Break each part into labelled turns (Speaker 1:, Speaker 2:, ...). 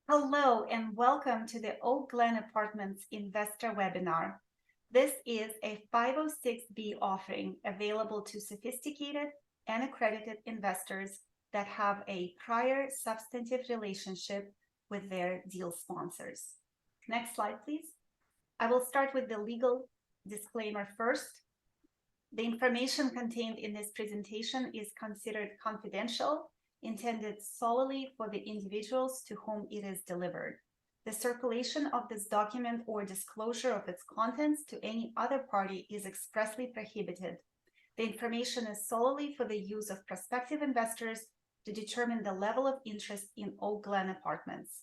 Speaker 1: Hello and welcome to the Glen Apartments Investor Webinar. This is a 506B offering available to sophisticated and accredited investors that have a prior substantive relationship with their deal sponsors. Next slide, please. I will start with the legal disclaimer first. The information contained in this presentation is considered confidential, intended solely for the individuals to whom it is delivered. The circulation of this document or disclosure of its contents to any other party is expressly prohibited. The information is solely for the use of prospective investors to determine the level of interest in Glen Apartments.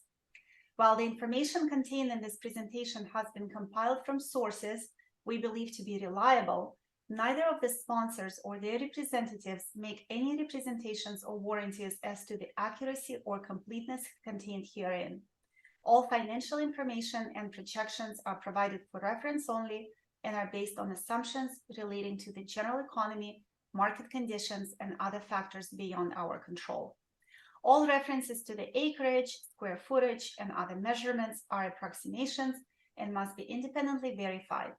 Speaker 1: While the information contained in this presentation has been compiled from sources we believe to be reliable, neither of the sponsors or their representatives make any representations or warranties as to the accuracy or completeness contained herein. All financial information and projections are provided for reference only and are based on assumptions relating to the general economy, market conditions, and other factors beyond our control. All references to the acreage, square footage, and other measurements are approximations and must be independently verified.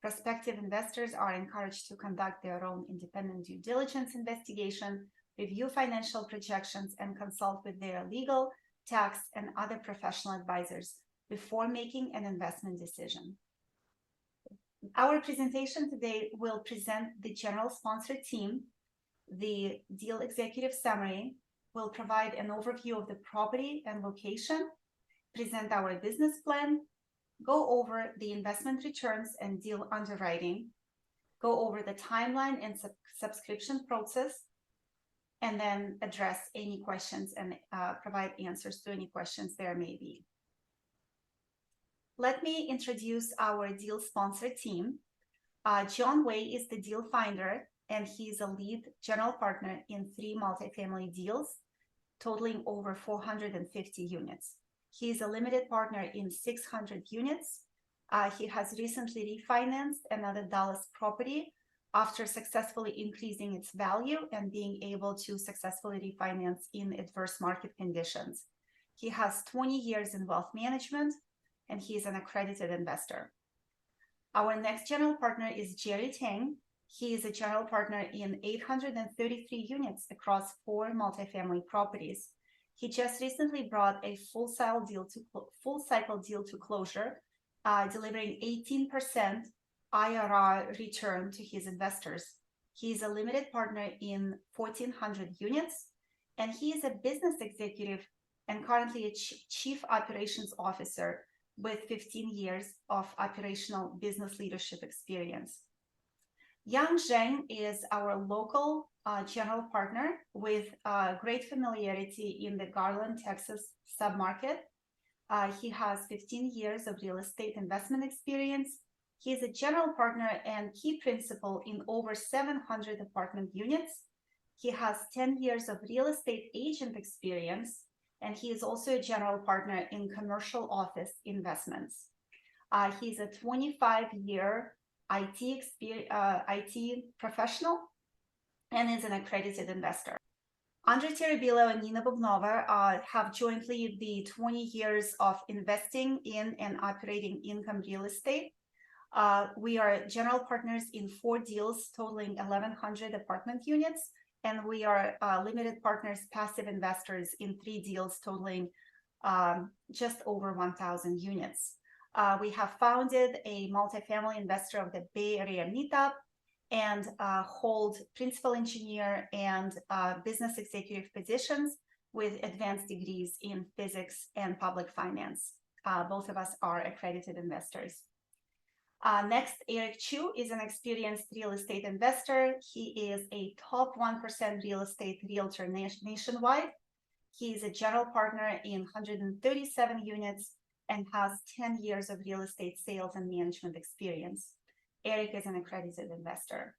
Speaker 1: Prospective investors are encouraged to conduct their own independent due diligence investigation, review financial projections, and consult with their legal, tax, and other professional advisors before making an investment decision. Our presentation today will present the general sponsor team, the deal executive summary, will provide an overview of the property and location, present our business plan, go over the investment returns and deal underwriting, go over the timeline and subscription process, and then address any questions and provide answers to any questions there may be. Let me introduce our deal sponsor team. John Way is the deal finder, and he's a lead general partner in 3 multifamily deals, totaling over 450 units. He is a limited partner in 600 units. He has recently refinanced another Dallas property after successfully increasing its value and being able to successfully refinance in adverse market conditions. He has 20 years in wealth management, and he is an accredited investor. Our next general partner is Jerry Tang. He is a general partner in 833 units across 4 multifamily properties. He just recently brought a full cycle deal to closure, delivering 18% IRR return to his investors. He is a limited partner in 1,400 units, and he is a business executive and currently a chief operations officer with 15 years of operational business leadership experience. Yang Zheng is our local general partner with great familiarity in the Garland, Texas submarket. He has 15 years of real estate investment experience. He is a general partner and key principal in over 700 apartment units. He has 10 years of real estate agent experience, and he is also a general partner in commercial office investments. He's a 25-year IT professional and is an accredited investor. Andrei Terabilo and Nina Bubnova have jointly the 20 years of investing in and operating income real estate. We are general partners in 4 deals totaling 1,100 apartment units, and we are limited partners, passive investors in 3 deals totaling just over 1,000 units. We have founded a multifamily investor of the Bay Area meetup and hold principal engineer and business executive positions with advanced degrees in physics and public finance. Both of us are accredited investors. Next, Eric Chu is an experienced real estate investor. He is a top 1% real estate realtor nationwide. He is a general partner in 137 units and has 10 years of real estate sales and management experience. Eric is an accredited investor.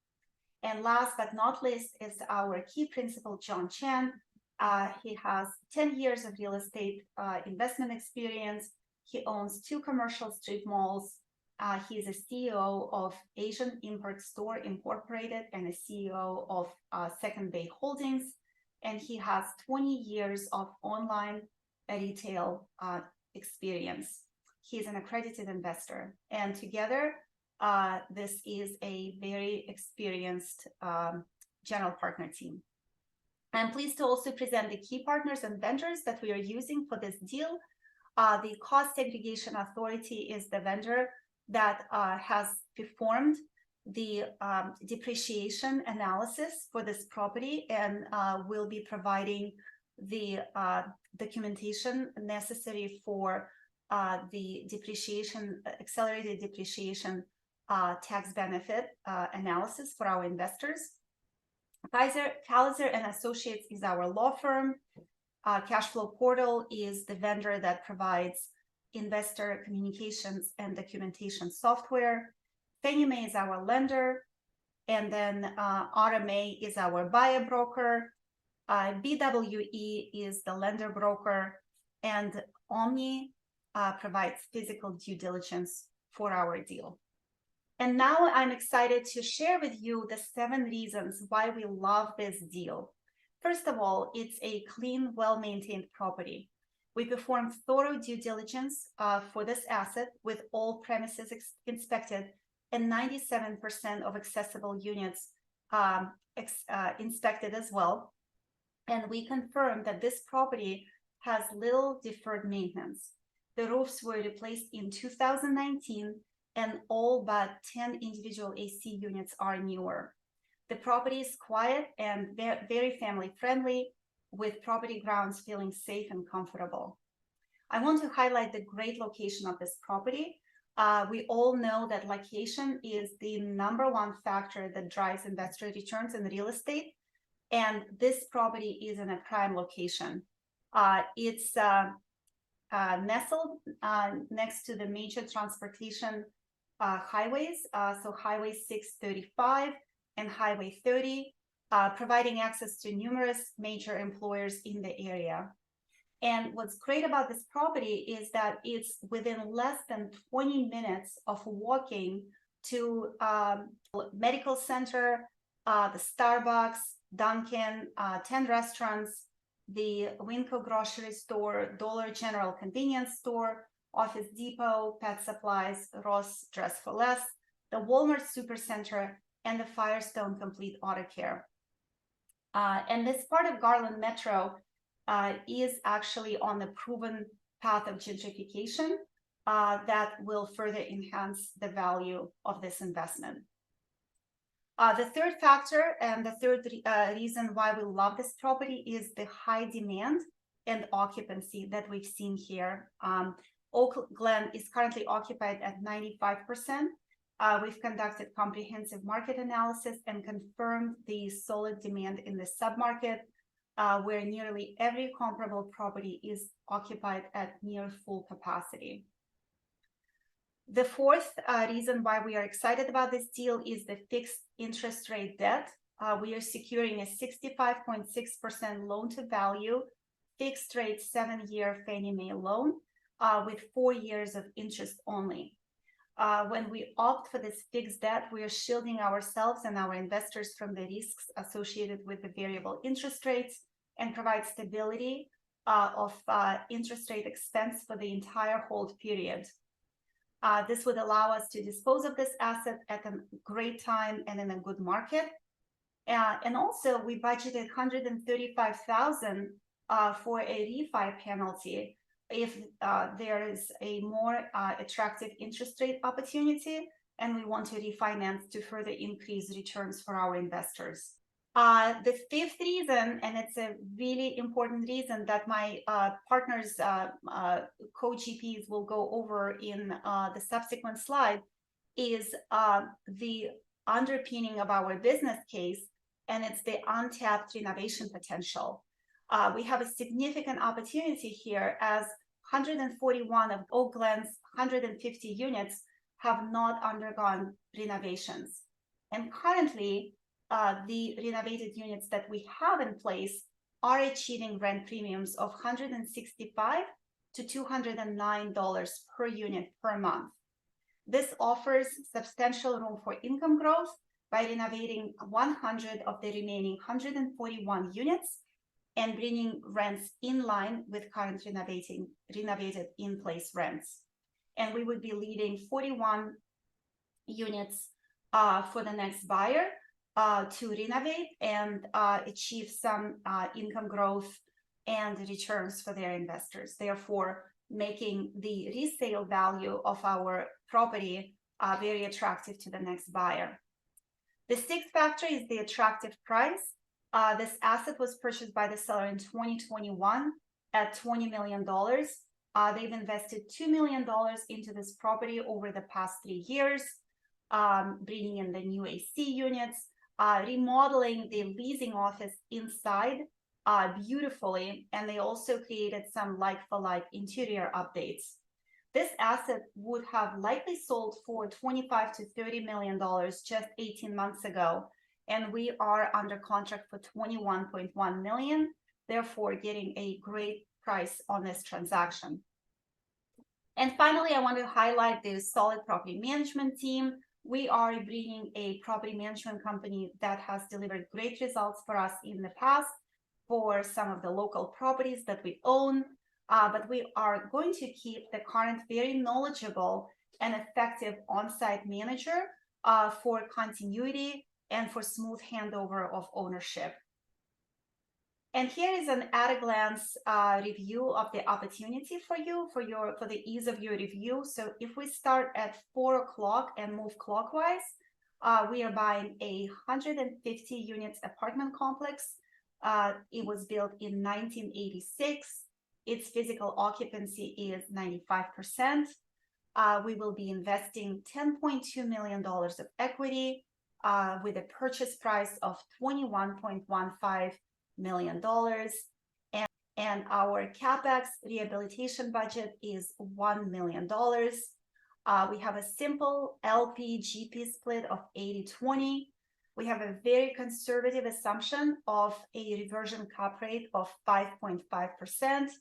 Speaker 1: And last but not least is our key principal, John Chen. He has 10 years of real estate investment experience. He owns 2 commercial strip malls. He is a CEO of Asian Import Store Incorporated and a CEO of Second Bay Holdings. And he has 20 years of online a retail experience. He's an accredited investor, and together, this is a very experienced general partner team. I'm pleased to also present the key partners and vendors that we are using for this deal. The Cost Segregation Authority is the vendor that has performed the depreciation analysis for this property and will be providing the documentation necessary for the depreciation, accelerated depreciation tax benefit analysis for our investors. Palliser and Associates is our law firm. Cashflow Portal is the vendor that provides investor communications and documentation software. Fannie Mae is our lender, and then RMA is our buyer broker. BWE is the lender broker, and Omni provides physical due diligence for our deal. And now I'm excited to share with you the 7 reasons why we love this deal. First of all, it's a clean, well-maintained property. We performed thorough due diligence for this asset with all premises inspected and 97% of accessible units inspected as well. And we confirmed that this property has little deferred maintenance. The roofs were replaced in 2019, and all but 10 individual AC units are newer. The property is quiet and very family friendly, with property grounds feeling safe and comfortable. I want to highlight the great location of this property. We all know that location is the #1 factor that drives investor returns in real estate, and this property is in a prime location. It's nestled next to the major transportation highways, so Highway 635 and Highway 30, providing access to numerous major employers in the area. And what's great about this property is that it's within less than 20 minutes of walking to medical center, the Starbucks, Dunkin', 10 restaurants, the Winco grocery store, Dollar General convenience store, Office Depot, Pet Supplies, Ross Dress for Less, the Walmart Supercenter, and the Firestone Complete Auto Care. And this part of Garland Metro is actually on the proven path of gentrification that will further enhance the value of this investment. The third factor and the third reason why we love this property is the high demand and occupancy that we've seen here. Oak Glen is currently occupied at 95%. We've conducted comprehensive market analysis and confirmed the solid demand in the submarket, where nearly every comparable property is occupied at near full capacity. The fourth reason why we are excited about this deal is the fixed interest rate debt. We are securing a 65.6% loan to value, fixed rate 7-year Fannie Mae loan with 4 years of interest only. When we opt for this fixed debt, we are shielding ourselves and our investors from the risks associated with the variable interest rates and provide stability of interest rate expense for the entire hold period. This would allow us to dispose of this asset at a great time and in a good market. And also, we budgeted $135,000 for a refi penalty if there is a more attractive interest rate opportunity, and we want to refinance to further increase returns for our investors. The fifth reason, and it's a really important reason that my partners, co-GPs will go over in the subsequent slide, is the underpinning of our business case, and it's the untapped renovation potential. We have a significant opportunity here, as 141 of Oak Glen's 150 units have not undergone renovations. And currently, the renovated units that we have in place are achieving rent premiums of $165 to $209 per unit per month. This offers substantial room for income growth by renovating 100 of the remaining 141 units and bringing rents in line with current renovated in-place rents. And we would be leading 41 units for the next buyer to renovate and achieve some income growth and returns for their investors, therefore making the resale value of our property very attractive to the next buyer. The sixth factor is the attractive price. This asset was purchased by the seller in 2021 at $20 million. They've invested $2 million into this property over the past 3 years, bringing in the new AC units, remodeling the leasing office inside beautifully, and they also created some like-for-like interior updates. This asset would have likely sold for $25 to $30 million just 18 months ago, and we are under contract for $21.1 million, therefore getting a great price on this transaction. And finally, I want to highlight the solid property management team. We are bringing a property management company that has delivered great results for us in the past for some of the local properties that we own. But we are going to keep the current very knowledgeable and effective on-site manager for continuity and for smooth handover of ownership. And here is an at-a-glance review of the opportunity for you, for the ease of your review. So if we start at 4 o'clock and move clockwise, we are buying a 150 units apartment complex. It was built in 1986. Its physical occupancy is 95%. We will be investing $10.2 million of equity with a purchase price of $21.15 million. And our CapEx rehabilitation budget is $1 million. We have a simple LP-GP split of 80-20. We have a very conservative assumption of a reversion cap rate of 5.5%.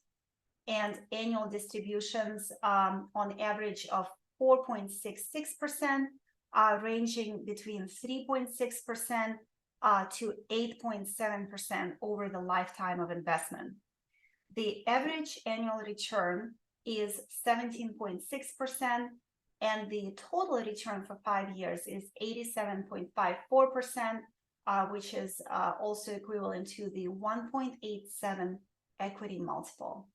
Speaker 1: And annual distributions on average of 4.66%, ranging between 3.6% to 8.7% over the lifetime of investment. The average annual return is 17.6%, and the total return for 5 years is 87.54%, which is also equivalent to the 1.87 equity multiple.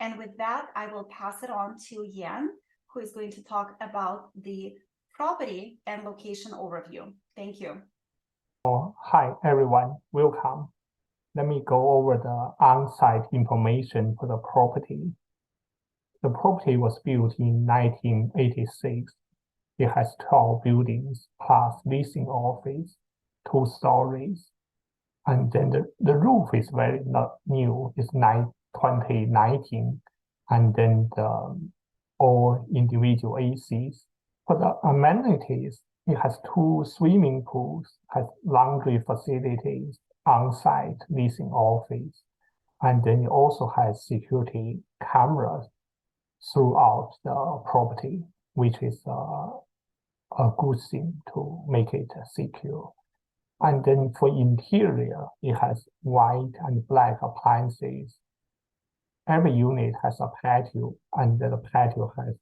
Speaker 1: And with that, I will pass it on to Yan, who is going to talk about the property and location overview. Thank you.
Speaker 2: Hi, everyone. Welcome. Let me go over the on-site information for the property. The property was built in 1986. It has 12 buildings plus leasing office, 2 stories. And then the roof is very not new. It's 2019, and then all individual ACs. For the amenities, it has 2 swimming pools, has laundry facilities, on-site leasing office, and then it also has security cameras throughout the property, which is a good thing to make it secure. And then for interior, it has white and black appliances. Every unit has a patio, and the patio has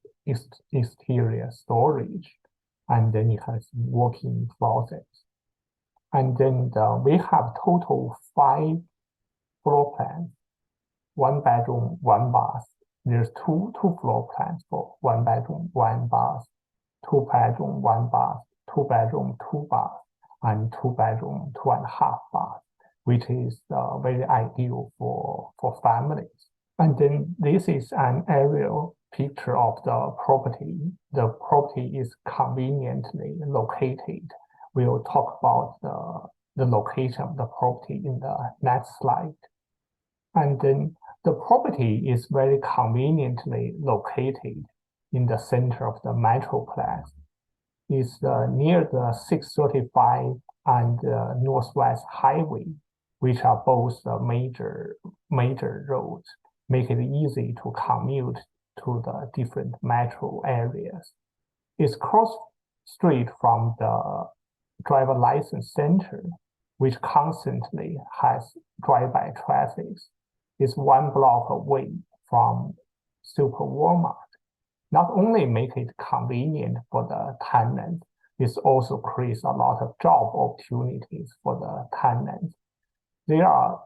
Speaker 2: exterior storage, and then it has walk-in closets. And then we have total 5 floor plans, 1 bedroom, 1 bath. There's two floor plans for 1 bedroom, 1 bath, 2 bedroom, 1 bath, 2 bedroom, 2 bath, and 2 bedroom, 2.5 bath, which is very ideal for families. And then this is an aerial picture of the property. The property is conveniently located. We'll talk about the location of the property in the next slide. And then the property is very conveniently located in the center of the metroplex. It's near the 635 and Northwest Highway, which are both major roads, make it easy to commute to the different metro areas. It's cross street from the driver license center, which constantly has drive-by traffic, is 1 block away from Super Walmart. Not only make it convenient for the tenants, it also creates a lot of job opportunities for the tenants. There are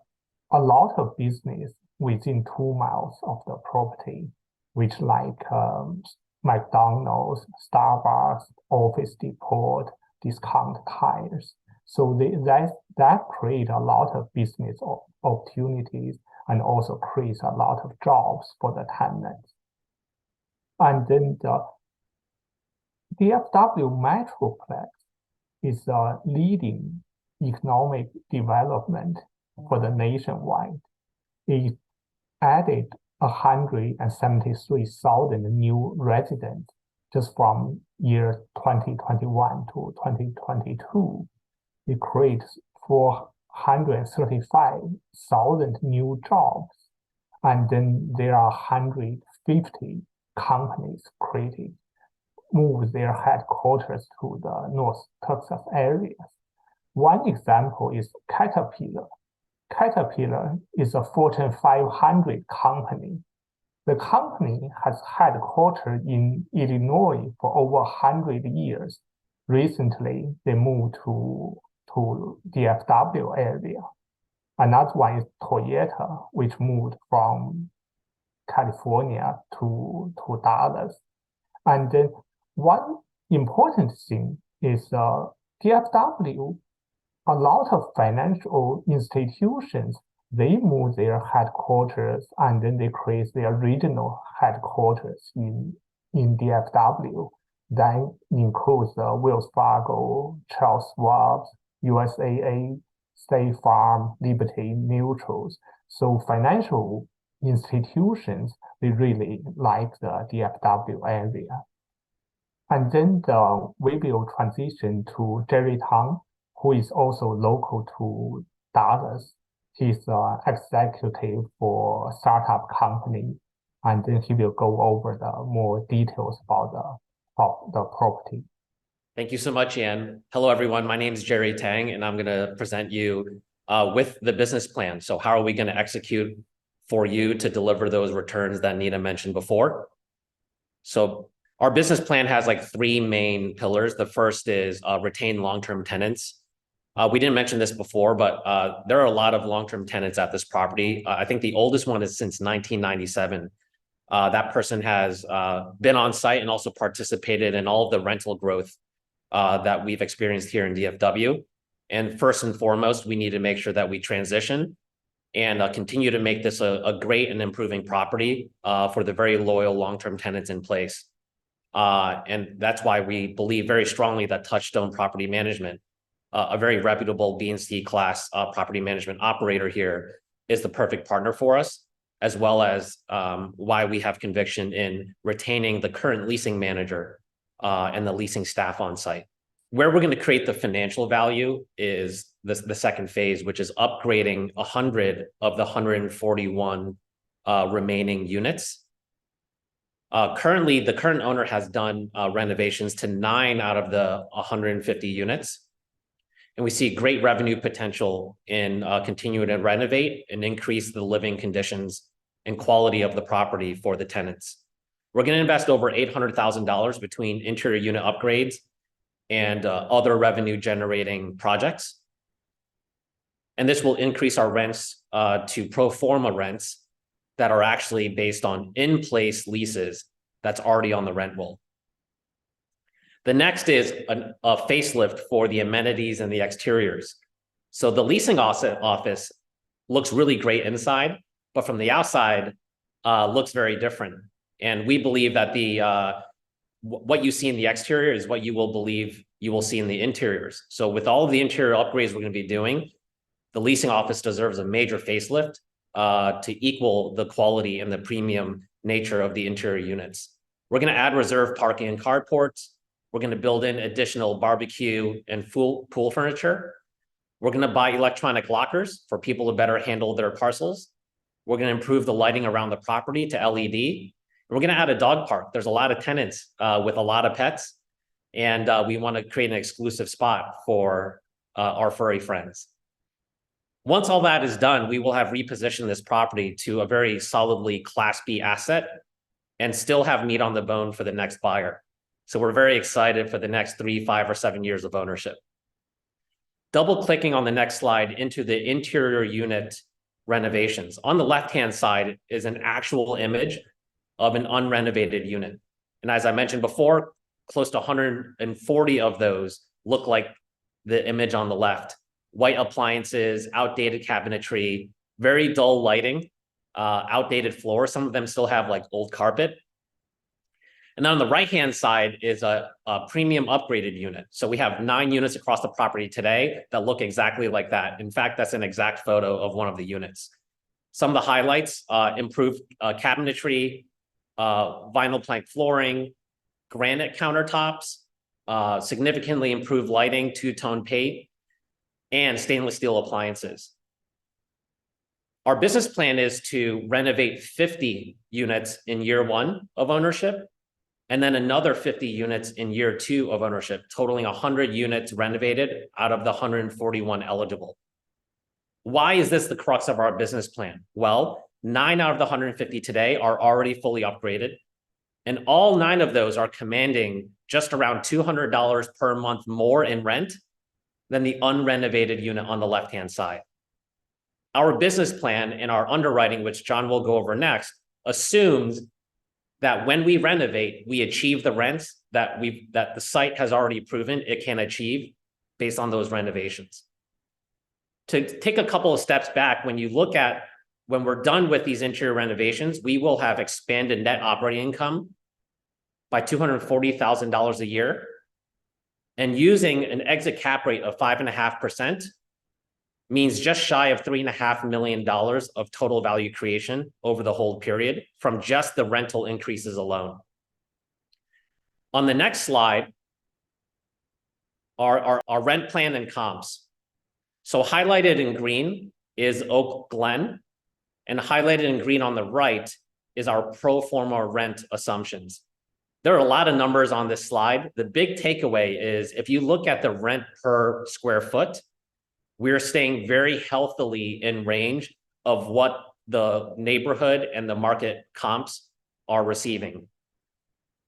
Speaker 2: a lot of business within 2 miles of the property, which like McDonald's, Starbucks, Office Depot, discount tires. So that create a lot of business opportunities and also creates a lot of jobs for the tenants. And then the DFW Metroplex is a leading economic development for the nationwide. It added 173,000 new residents just from year 2021 to 2022. It creates 435,000 new jobs. And then there are 150 companies created, move their headquarters to the North Texas areas. One example is Caterpillar. Caterpillar is a Fortune 500 company. The company has headquarters in Illinois for over 100 years. Recently, they moved to DFW area. Another one is Toyota, which moved from California to Dallas. And then one important thing is DFW, a lot of financial institutions, they move their headquarters and then they create their regional headquarters in DFW. That includes Wells Fargo, Charles Schwab, USAA, State Farm, Liberty Mutuals. So financial institutions, they really like the DFW area. And then we will transition to Jerry Tang, who is also local to Dallas. He's an executive for a startup company, and then he will go over the more details about the property.
Speaker 3: Thank you so much, Yan. Hello, everyone. My name is Jerry Tang, and I'm going to present you with the business plan. So how are we going to execute for you to deliver those returns that Nina mentioned before? So our business plan has like 3 main pillars. The first is retain long-term tenants. We didn't mention this before, but there are a lot of long-term tenants at this property. I think the oldest one is since 1997. That person has been on site and also participated in all of the rental growth that we've experienced here in DFW. And first and foremost, we need to make sure that we transition and continue to make this a great and improving property for the very loyal long-term tenants in place. And that's why we believe very strongly that Touchstone Property Management, a very reputable B&C class property management operator here, is the perfect partner for us, as well as why we have conviction in retaining the current leasing manager and the leasing staff on site. Where we're going to create the financial value is the second phase, which is upgrading 100 of the 141 remaining units. Currently, the current owner has done renovations to 9 out of the 150 units. And we see great revenue potential in continuing to renovate and increase the living conditions and quality of the property for the tenants. We're going to invest over $800,000 between interior unit upgrades and other revenue generating projects. And this will increase our rents to pro forma rents that are actually based on in-place leases that's already on the rent roll. The next is a facelift for the amenities and the exteriors. So the leasing office looks really great inside, but from the outside looks very different. And we believe that what you see in the exterior is what you will believe you will see in the interiors. So with all of the interior upgrades we're going to be doing, the leasing office deserves a major facelift to equal the quality and the premium nature of the interior units. We're going to add reserved parking and carports. We're going to build in additional barbecue and pool furniture. We're going to buy electronic lockers for people to better handle their parcels. We're going to improve the lighting around the property to LED. We're going to add a dog park. There's a lot of tenants with a lot of pets, and we want to create an exclusive spot for our furry friends. Once all that is done, we will have repositioned this property to a very solidly Class B asset and still have meat on the bone for the next buyer. So we're very excited for the next 3, 5, or 7 years of ownership. Double clicking on the next slide into the interior unit renovations. On the left-hand side is an actual image of an unrenovated unit. And as I mentioned before, close to 140 of those look like the image on the left. White appliances, outdated cabinetry, very dull lighting, outdated floors. Some of them still have like old carpet. And then on the right-hand side is a premium upgraded unit. So we have 9 units across the property today that look exactly like that. In fact, that's an exact photo of one of the units. Some of the highlights, improved cabinetry, vinyl plank flooring, granite countertops, significantly improved lighting, two-tone paint, and stainless steel appliances. Our business plan is to renovate 50 units in year 1 of ownership, and then another 50 units in year 2 of ownership, totaling 100 units renovated out of the 141 eligible. Why is this the crux of our business plan? Well, 9 out of the 150 today are already fully upgraded, and all 9 of those are commanding just around $200 per month more in rent than the unrenovated unit on the left-hand side. Our business plan and our underwriting, which John will go over next, assumes that when we renovate, we achieve the rents that the site has already proven it can achieve based on those renovations. To take a couple of steps back, when we're done with these interior renovations, we will have expanded net operating income by $240,000 a year. And using an exit cap rate of 5.5% means just shy of $3.5 million of total value creation over the whole period from just the rental increases alone. On the next slide are our rent plan and comps. So highlighted in green is Oak Glen, and highlighted in green on the right is our pro forma rent assumptions. There are a lot of numbers on this slide. The big takeaway is if you look at the rent per square foot, we're staying very healthily in range of what the neighborhood and the market comps are receiving.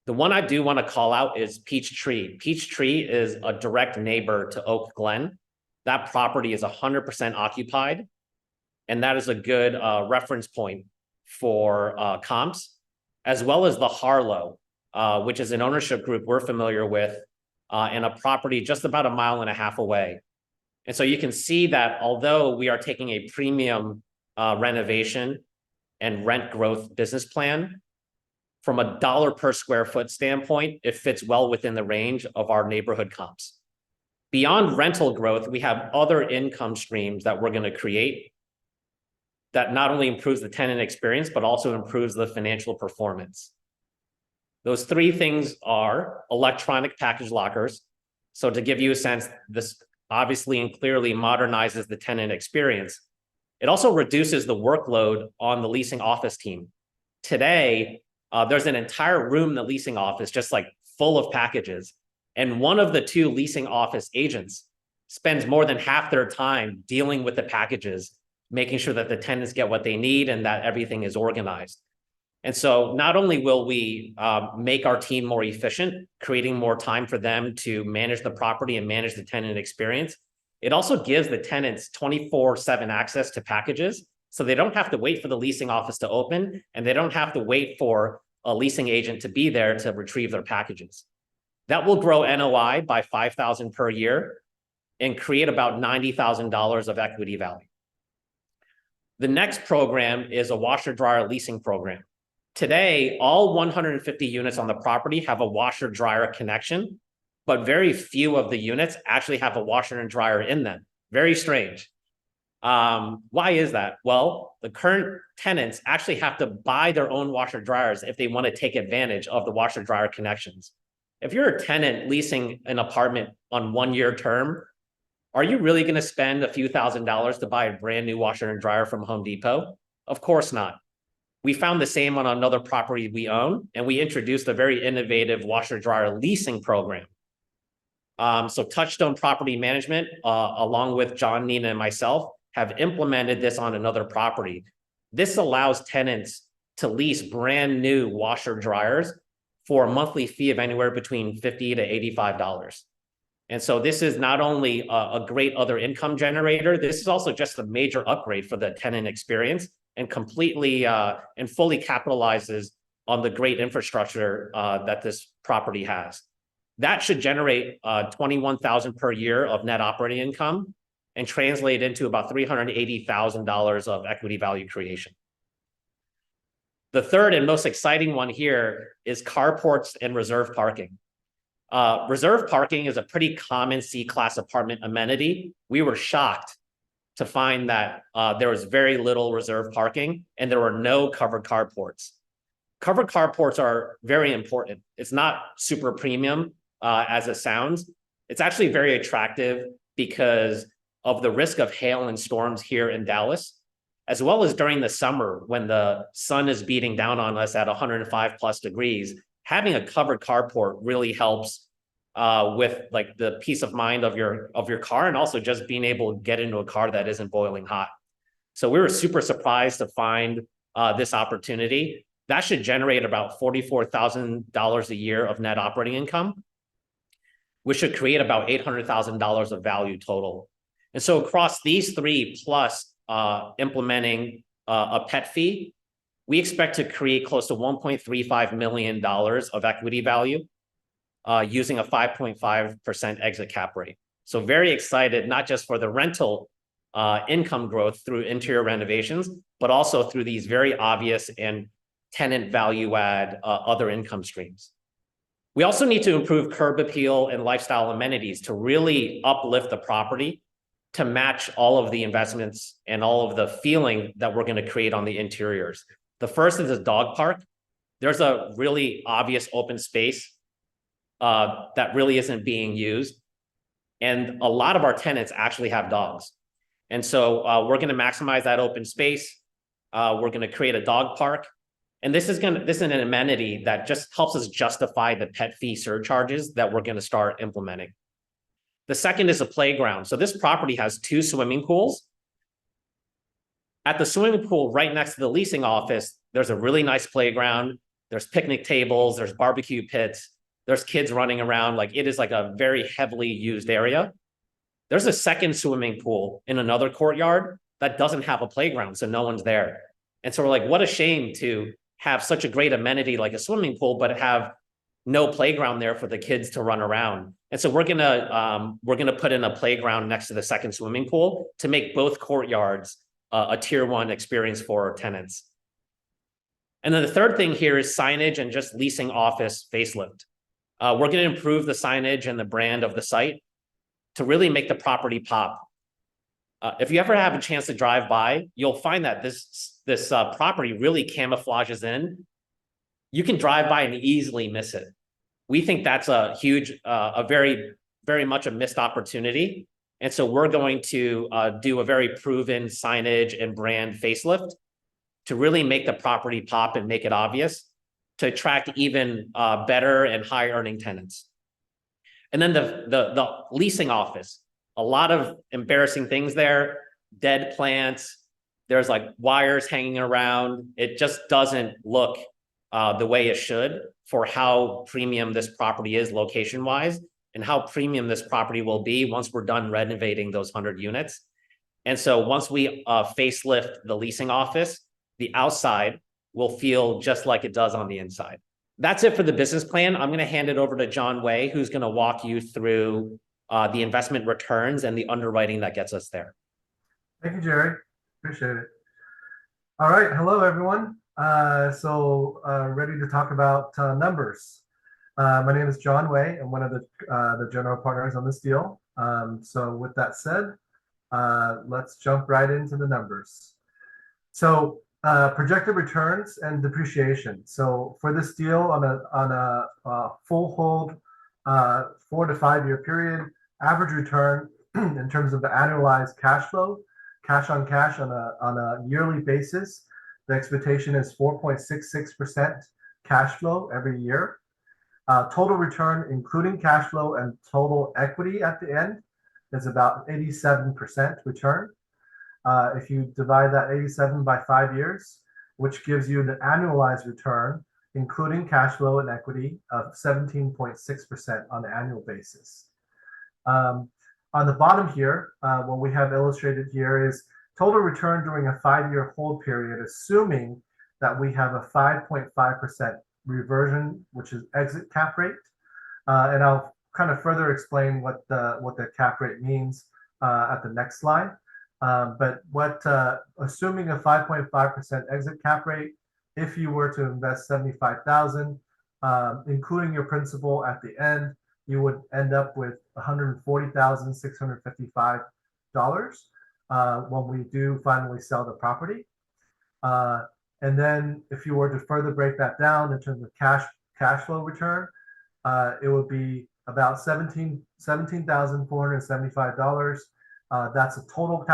Speaker 3: The one I do want to call out is Peachtree. Peachtree is a direct neighbor to Oak Glen. That property is 100% occupied, and that is a good reference point for comps, as well as the Harlow, which is an ownership group we're familiar with, and a property just about 1.5 miles away. And so you can see that although we are taking a premium renovation and rent growth business plan, from a dollar per square foot standpoint, it fits well within the range of our neighborhood comps. Beyond rental growth, we have other income streams that we're going to create that not only improves the tenant experience, but also improves the financial performance. Those 3 things are electronic package lockers. So to give you a sense, this obviously and clearly modernizes the tenant experience. It also reduces the workload on the leasing office team. Today, there's an entire room in the leasing office just like full of packages. And one of the 2 leasing office agents spends more than half their time dealing with the packages, making sure that the tenants get what they need and that everything is organized. And so not only will we make our team more efficient, creating more time for them to manage the property and manage the tenant experience, it also gives the tenants 24/7 access to packages. So they don't have to wait for the leasing office to open, and they don't have to wait for a leasing agent to be there to retrieve their packages. That will grow NOI by $5,000 per year and create about $90,000 of equity value. The next program is a washer dryer leasing program. Today, all 150 units on the property have a washer dryer connection, but very few of the units actually have a washer and dryer in them. Very strange. Why is that? Well, the current tenants actually have to buy their own washer dryers if they want to take advantage of the washer dryer connections. If you're a tenant leasing an apartment on 1-year term, are you really going to spend a few $1,000s to buy a brand new washer and dryer from Home Depot? Of course not. We found the same on another property we own, and we introduced a very innovative washer dryer leasing program. So Touchstone Property Management, along with John, Nina, and myself, have implemented this on another property. This allows tenants to lease brand new washer dryers for a monthly fee of anywhere between $50 to $85. And so this is not only a great other income generator, this is also just a major upgrade for the tenant experience and completely and fully capitalizes on the great infrastructure that this property has. That should generate $21,000 per year of net operating income and translate into about $380,000 of equity value creation. The third and most exciting one here is carports and reserve parking. Reserve parking is a pretty common C-class apartment amenity. We were shocked to find that there was very little reserve parking and there were no covered carports. Covered carports are very important. It's not super premium as it sounds. It's actually very attractive because of the risk of hail and storms here in Dallas, as well as during the summer when the sun is beating down on us at 105+ degrees. Having a covered carport really helps with like the peace of mind of your car, and also just being able to get into a car that isn't boiling hot. So we were super surprised to find this opportunity. That should generate about $44,000 a year of net operating income, which should create about $800,000 of value total. And so across these three plus implementing a pet fee, we expect to create close to $1.35 million of equity value using a 5.5% exit cap rate. So very excited, not just for the rental income growth through interior renovations, but also through these very obvious and tenant value add other income streams. We also need to improve curb appeal and lifestyle amenities to really uplift the property to match all of the investments and all of the feeling that we're going to create on the interiors. The first is a dog park. There's a really obvious open space that really isn't being used. And a lot of our tenants actually have dogs. And so we're going to maximize that open space. We're going to create a dog park. And this is an amenity that just helps us justify the pet fee surcharges that we're going to start implementing. The second is a playground. So this property has 2 swimming pools. At the swimming pool right next to the leasing office, there's a really nice playground. There's picnic tables, there's barbecue pits, there's kids running around. Like, it is like a very heavily used area. There's a second swimming pool in another courtyard that doesn't have a playground, so no one's there. And so we're like, what a shame to have such a great amenity like a swimming pool, but have no playground there for the kids to run around. And so we're gonna put in a playground next to the second swimming pool to make both courtyards a tier 1 experience for tenants. And then the third thing here is signage and just leasing office facelift. We're going to improve the signage and the brand of the site to really make the property pop. If you ever have a chance to drive by, you'll find that this property really camouflages in. You can drive by and easily miss it. We think that's a huge, very, very much a missed opportunity. And so we're going to do a very proven signage and brand facelift to really make the property pop and make it obvious to attract even better and high earning tenants. And then the leasing office, a lot of embarrassing things there, dead plants, there's like wires hanging around. It just doesn't look the way it should for how premium this property is location wise, and how premium this property will be once we're done renovating those 100 units. And so once we facelift the leasing office, the outside will feel just like it does on the inside. That's it for the business plan. I'm going to hand it over to John Way, who's going to walk you through the investment returns and the underwriting that gets us there.
Speaker 4: Thank you, Jerry. Appreciate it. All right. Hello, everyone. Ready to talk about numbers. My name is John Way. I'm one of the general partners on this deal. So with that said, let's jump right into the numbers. So projected returns and depreciation. So for this deal on a full hold 4 to 5 year period, average return in terms of the annualized cash flow, cash on cash on a yearly basis, the expectation is 4.66% cash flow every year. Total return, including cash flow and total equity at the end, is about 87% return. If you divide that 87 by 5 years, which gives you an annualized return, including cash flow and equity, of 17.6% on an annual basis. On the bottom here, what we have illustrated here is total return during a 5-year hold period, assuming that we have a 5.5% reversion, which is exit cap rate. And I'll kind of further explain what the cap rate means at the next slide. But assuming a 5.5% exit cap rate, if you were to invest 75,000, including your principal at the end, you would end up with $140,655 when we do finally sell the property. And then if you were to further break that down in terms of cash flow return, it would be about $17,475. That's a total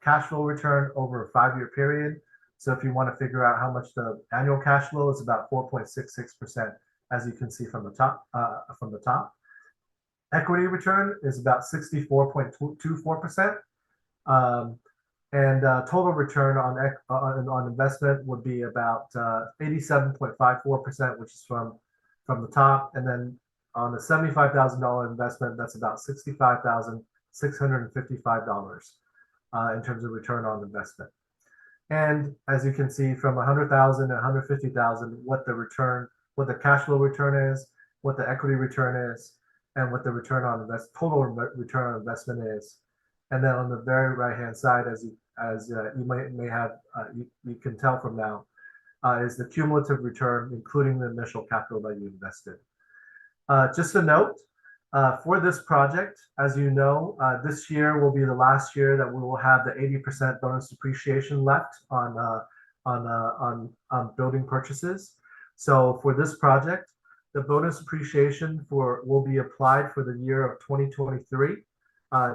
Speaker 4: cash flow return over a 5-year period. So if you want to figure out how much the annual cash flow is, about 4.66%, as you can see from the top. Equity return is about 64.24%. And total return on investment would be about 87.54%, which is from the top. And then on a $75,000 investment, that's about $65,655 in terms of return on investment. And as you can see, from 100,000 to 150,000, what the cash flow return is, what the equity return is, and what the total return on investment is. And then on the very right-hand side, as you can tell from now, is the cumulative return, including the initial capital that you invested. Just a note, for this project, as you know, this year will be the last year that we will have the 80% bonus depreciation left on building purchases. So for this project, the bonus depreciation will be applied for the year of 2023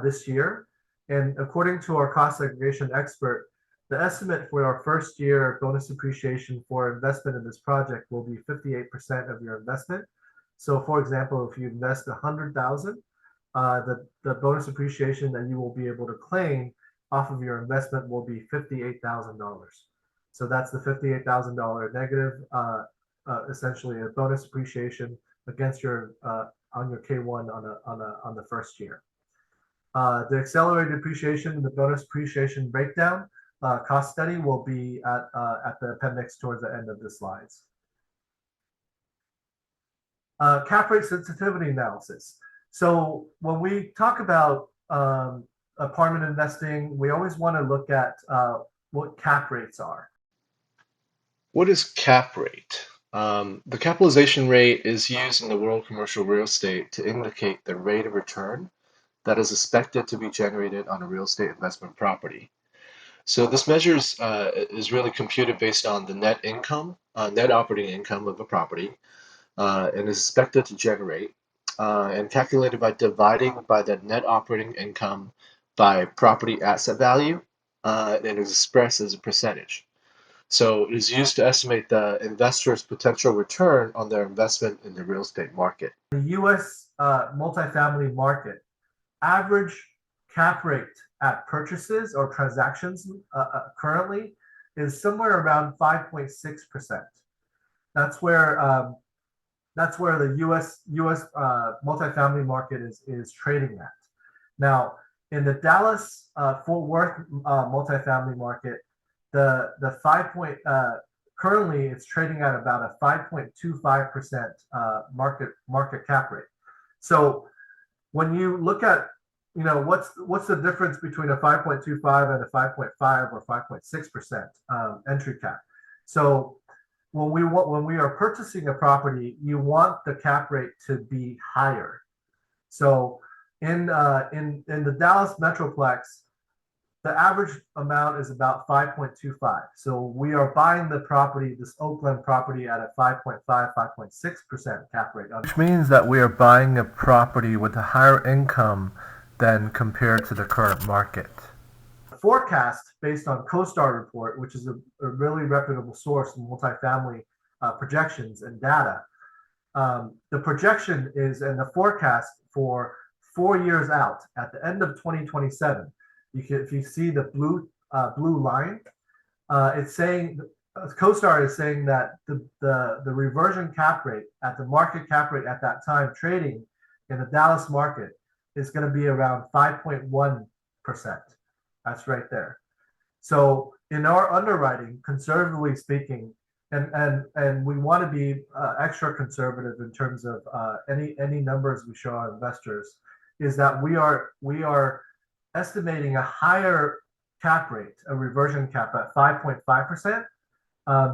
Speaker 4: this year. And according to our cost segregation expert, the estimate for our first year bonus depreciation for investment in this project will be 58% of your investment. So for example, if you invest 100,000, the bonus depreciation that you will be able to claim off of your investment will be $58,000. So that's the $58,000 negative, essentially a bonus depreciation against your on your K1 on the first year. The accelerated depreciation, the bonus depreciation breakdown cost study will be at the appendix towards the end of the slides. Cap rate sensitivity analysis. So when we talk about apartment investing, we always want to look at what cap rates are.
Speaker 5: What is cap rate? The capitalization rate is used in the world of commercial real estate to indicate the rate of return that is expected to be generated on a real estate investment property. So this measures is really computed based on the net income, net operating income of a property, and is expected to generate, and calculated by dividing by the net operating income by property asset value, and is expressed as a percentage. So it is used to estimate the investor's potential return on their investment in the real estate market.
Speaker 4: The U.S. Multifamily market, average cap rate at purchases or transactions currently is somewhere around 5.6%. That's where the U.S. multifamily market is trading at. Now, in the Dallas Fort Worth multifamily market, currently it's trading at about a 5.25% market cap rate. So when you look at, what's the difference between a 5.25 and a 5.5 or 5.6% entry cap? So when we are purchasing a property, you want the cap rate to be higher. So in the Dallas Metroplex, the average amount is about 5.25. So we are buying the property, this Oak Glen property, at a 5.5, 5.6% cap rate. Which means that we are buying a property with a higher income than compared to the current market. The forecast based on CoStar report, which is a really reputable source in multifamily projections and data. The projection is, and the forecast for 4 years out, at the end of 2027, if you see the blue line, it's saying CoStar is saying that the reversion cap rate at the market cap rate at that time trading in the Dallas market is going to be around 5.1%. That's right there. So in our underwriting, conservatively speaking, and we want to be extra conservative in terms of any numbers we show our investors, is that we are estimating a higher cap rate, a reversion cap at 5.5%,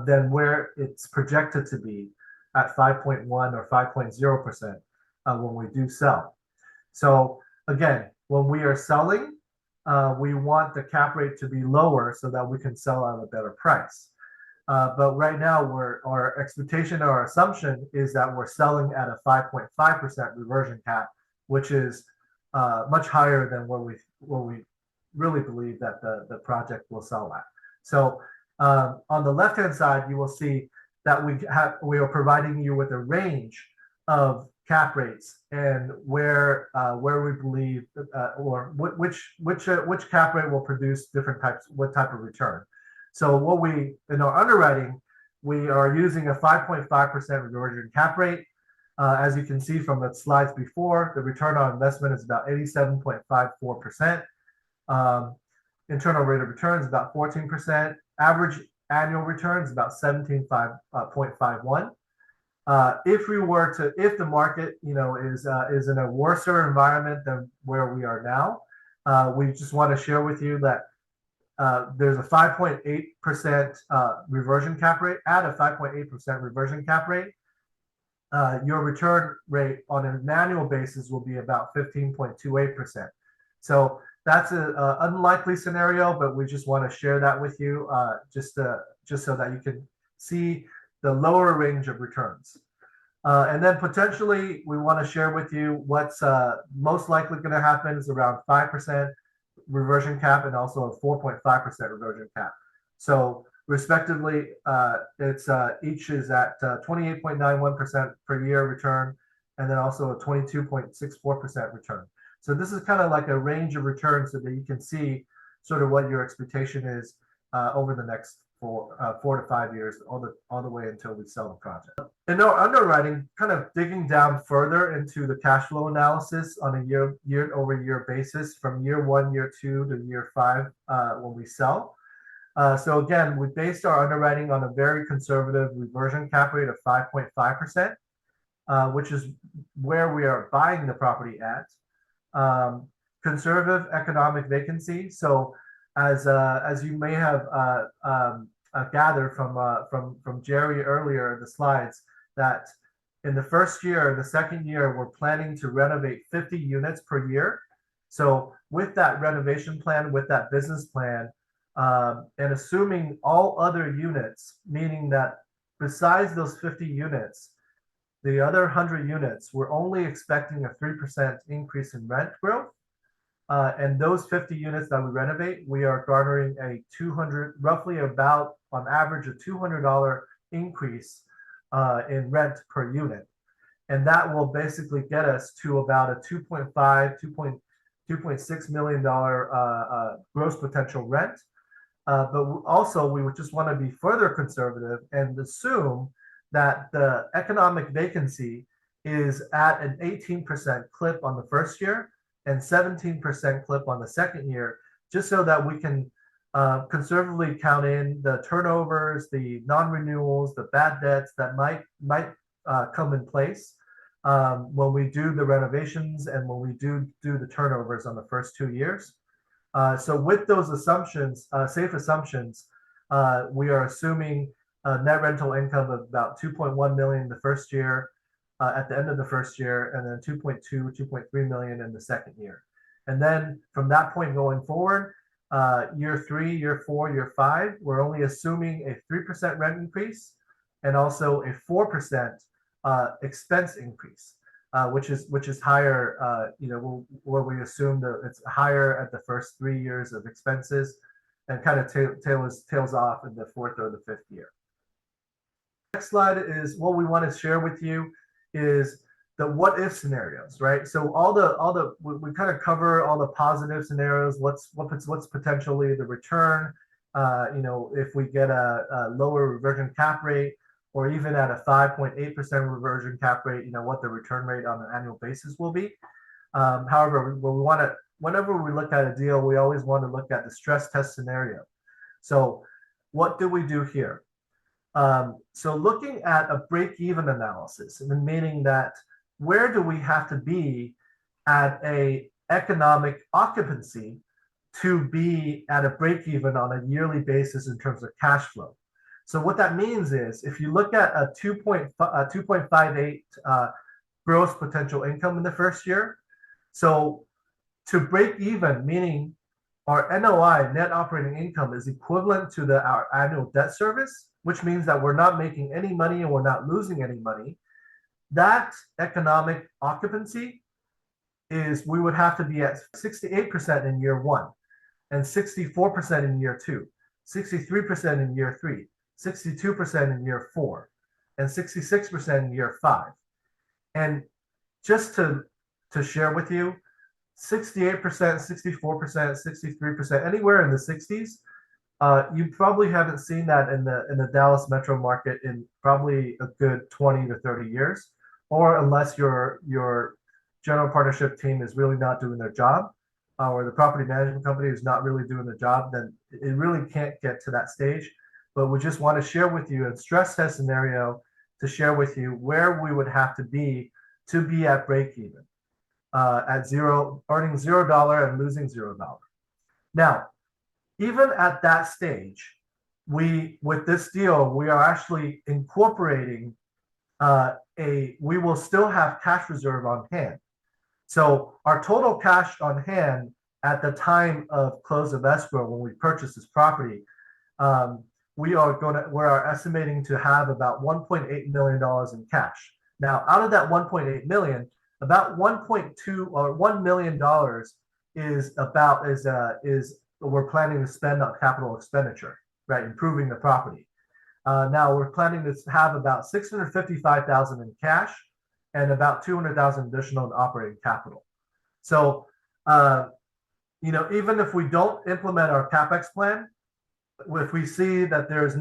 Speaker 4: than where it's projected to be at 5.1 or 5.0% when we do sell. So again, when we are selling, we want the cap rate to be lower so that we can sell at a better price. But right now, our expectation or our assumption is that we're selling at a 5.5% reversion cap, which is much higher than what we really believe that the project will sell at. So on the left-hand side, you will see that we are providing you with a range of cap rates and where we believe or which cap rate will produce what type of return. So in our underwriting, we are using a 5.5% reversion cap rate. As you can see from the slides before, the return on investment is about 87.54%. Internal rate of return is about 14%. Average annual return is about 17.51. If the market, is in a worser environment than where we are now, we just want to share with you that there's a 5.8% reversion cap rate. At a 5.8% reversion cap rate, your return rate on an annual basis will be about 15.28%. So that's an unlikely scenario, but we just want to share that with you, just so that you can see the lower range of returns. And then potentially, we want to share with you what's most likely going to happen is around 5% reversion cap and also a 4.5% reversion cap. So respectively, it's each is at 28.91% per year return, and then also a 22.64% return. So this is kind of like a range of returns so that you can see sort of what your expectation is over the next 4 to 5 years, all the way until we sell the project. In our underwriting, kind of digging down further into the cash flow analysis on a year-over-year basis from year 1, year 2 to year 5 when we sell. So again, we based our underwriting on a very conservative reversion cap rate of 5.5%, which is where we are buying the property at. Conservative economic vacancy. So as you may have gathered from Jerry earlier in the slides, that in the first year and the second year, we're planning to renovate 50 units per year. So with that renovation plan, with that business plan, and assuming all other units, meaning that besides those 50 units, the other 100 units, we're only expecting a 3% increase in rent growth. And those 50 units that we renovate, we are garnering roughly about on average a $200 increase in rent per unit. And that will basically get us to about a $2.6 million gross potential rent. But also, we would just want to be further conservative and assume that the economic vacancy is at an 18% clip on the first year and 17% clip on the second year, just so that we can conservatively count in the turnovers, the non-renewals, the bad debts that might come in place when we do the renovations and when we do the turnovers on the first 2 years. So with those assumptions, safe assumptions, we are assuming net rental income of about $2.1 million the first year, at the end of the first year, and then $2.3 million in the second year. And then from that point going forward, year 3, year 4, year 5, we're only assuming a 3% rent increase and also a 4% expense increase, which is higher, where we assume that it's higher at the first 3 years of expenses and kind of tails off in the 4th or the 5th year. Next slide is what we want to share with you is the what if scenarios, right? So we kind of cover all the positive scenarios. What's potentially the return, if we get a lower reversion cap rate, or even at a 5.8% reversion cap rate, what the return rate on an annual basis will be. However, whenever we look at a deal, we always want to look at the stress test scenario. So what do we do here? So looking at a break-even analysis, and meaning that where do we have to be at a economic occupancy to be at a break-even on a yearly basis in terms of cash flow. So what that means is if you look at a 2.58 gross potential income in the first year, so to break even, meaning our NOI, net operating income, is equivalent to our annual debt service, which means that we're not making any money and we're not losing any money. That economic occupancy is we would have to be at 68% in year one, and 64% in year two, 63% in year three, 62% in year four, and 66% in year five. And just to share with you, 68%, 64%, 63%, anywhere in the 60s. You probably haven't seen that in the Dallas metro market in probably a good 20 to 30 years, or unless your general partnership team is really not doing their job, or the property management company is not really doing the job, then it really can't get to that stage. But we just want to share with you a stress test scenario to share with you where we would have to be at break even, at zero, earning $0 and losing $0. Now, even at that stage, with this deal, we are actually incorporating we will still have cash reserve on hand. So our total cash on hand at the time of close of escrow, when we purchase this property, we are estimating to have about $1.8 million in cash. Now, out of that 1.8 million, about 1.2 or $1 million is we're planning to spend on capital expenditure, right? Improving the property. Now we're planning to have about $655,000 in cash and about $200,000 additional in operating capital. So, even if we don't implement our CapEx plan, if we see that there's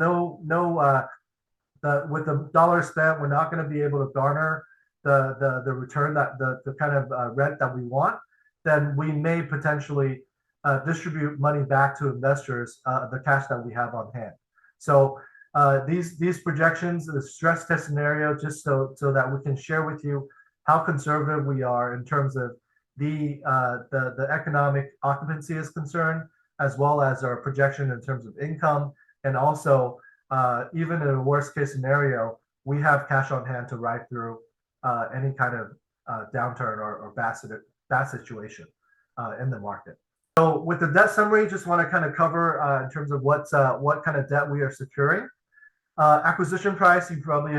Speaker 4: with the dollar spent, we're not going to be able to garner the return that the kind of rent that we want, then we may potentially distribute money back to investors, the cash that we have on hand. So these projections, the stress test scenario, just so that we can share with you how conservative we are in terms of the economic occupancy is concerned, as well as our projection in terms of income, and also even in a worst case scenario, we have cash on hand to ride through any kind of downturn or bad situation in the market. So with the debt summary, just want to kind of cover in terms of what kind of debt we are securing. Acquisition price, you probably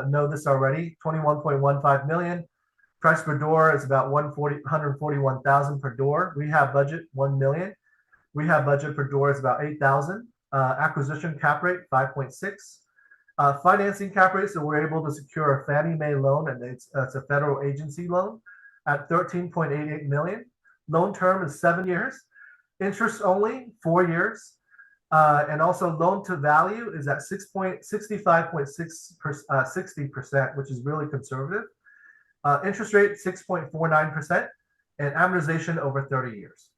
Speaker 4: know this already, $21.15 million. Price per door is about $141,000 per door. Rehab budget $1 million. Rehab budget per door is about $8,000. Acquisition cap rate 5.6. Financing cap rate, so we're able to secure a Fannie Mae loan, and it's a federal agency loan at $13.88 million. Loan term is 7 years. Interest only 4 years. And also loan to value is at 60%, which is really conservative. Interest rate 6.49%, and amortization over 30 years.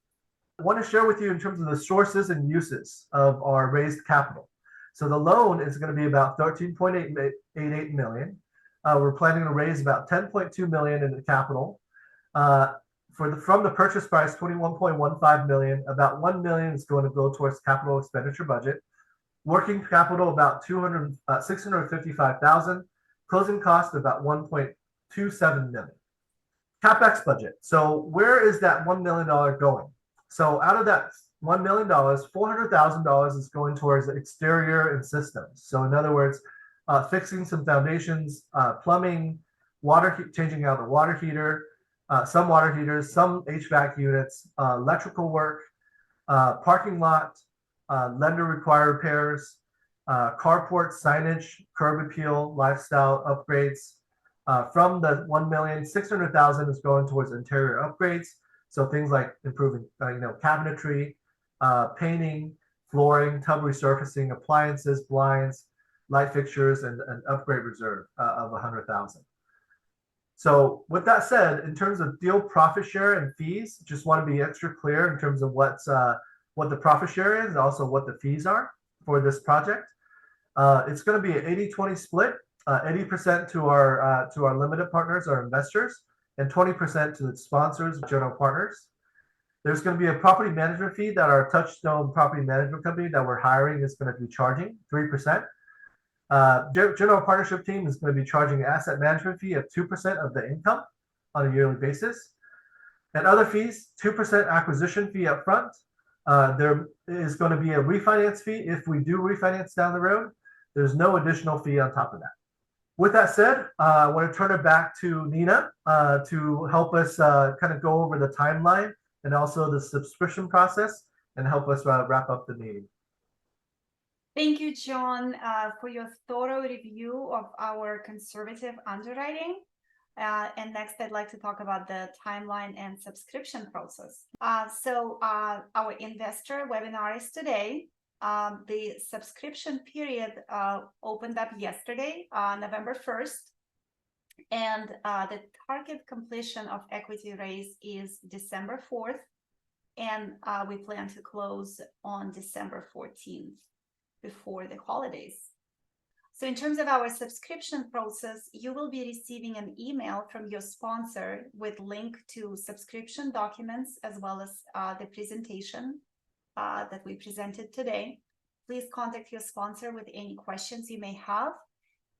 Speaker 4: I want to share with you in terms of the sources and uses of our raised capital. So the loan is going to be about $13.88 million. We're planning to raise about $10.2 million in the capital. From the purchase price, $21.15 million, about $1 million is going to go towards capital expenditure budget. Working capital about $655,000. Closing cost about $1.27 million. CapEx budget. So where is that $1 million going? So out of that $1 million, $400,000 is going towards exterior and systems. So in other words, fixing some foundations, plumbing, changing out the water heater, some water heaters, some HVAC units, electrical work, parking lot, lender required repairs, carport signage, curb appeal, lifestyle upgrades, From the 1,600,000 is going towards interior upgrades. So things like improving, cabinetry, painting, flooring, tub resurfacing, appliances, blinds, light fixtures, and an upgrade reserve of 100,000. So with that said, in terms of deal profit share and fees, just want to be extra clear in terms of what the profit share is, and also what the fees are for this project. It's going to be an 80-20 split, 80% to our limited partners, our investors, and 20% to the sponsors, general partners. There's going to be a property management fee that our Touchstone property management company that we're hiring is going to be charging 3%. General partnership team is going to be charging an asset management fee of 2% of the income on a yearly basis. And other fees, 2% acquisition fee up front. There is going to be a refinance fee if we do refinance down the road. There's no additional fee on top of that. With that said, I want to turn it back to Nina to help us kind of go over the timeline and also the subscription process and help us wrap up the meeting.
Speaker 1: Thank you, John, for your thorough review of our conservative underwriting. And next, I'd like to talk about the timeline and subscription process. So our investor webinar is today. The subscription period opened up yesterday, November 1st. And the target completion of equity raise is December 4th. And we plan to close on December 14th. Before the holidays. So in terms of our subscription process, you will be receiving an email from your sponsor with link to subscription documents as well as the presentation that we presented today. Please contact your sponsor with any questions you may have.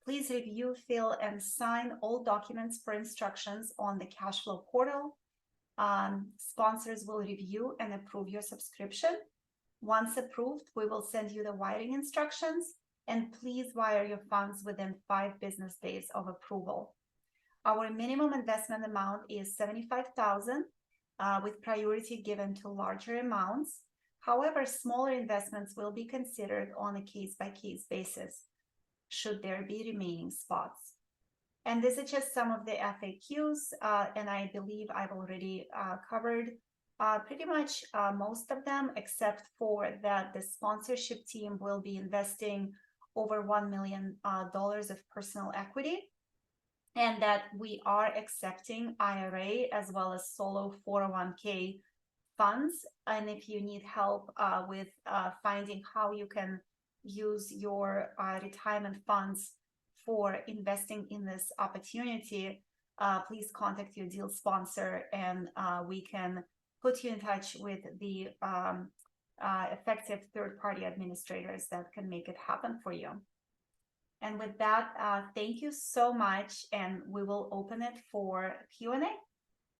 Speaker 1: Please review, fill, and sign all documents for instructions on the cash flow portal. Sponsors will review and approve your subscription. Once approved, we will send you the wiring instructions, and please wire your funds within 5 business days of approval. Our minimum investment amount is $75,000, with priority given to larger amounts. However, smaller investments will be considered on a case-by-case basis, should there be remaining spots. And this is just some of the FAQs, and I believe I've already covered pretty much most of them, except for that the sponsorship team will be investing over $1 million of personal equity, and that we are accepting IRA as well as solo 401k funds. And if you need help with finding how you can use your retirement funds for investing in this opportunity, please contact your deal sponsor, and we can put you in touch with the effective third-party administrators that can make it happen for you. And with that, thank you so much, and we will open it for Q&A.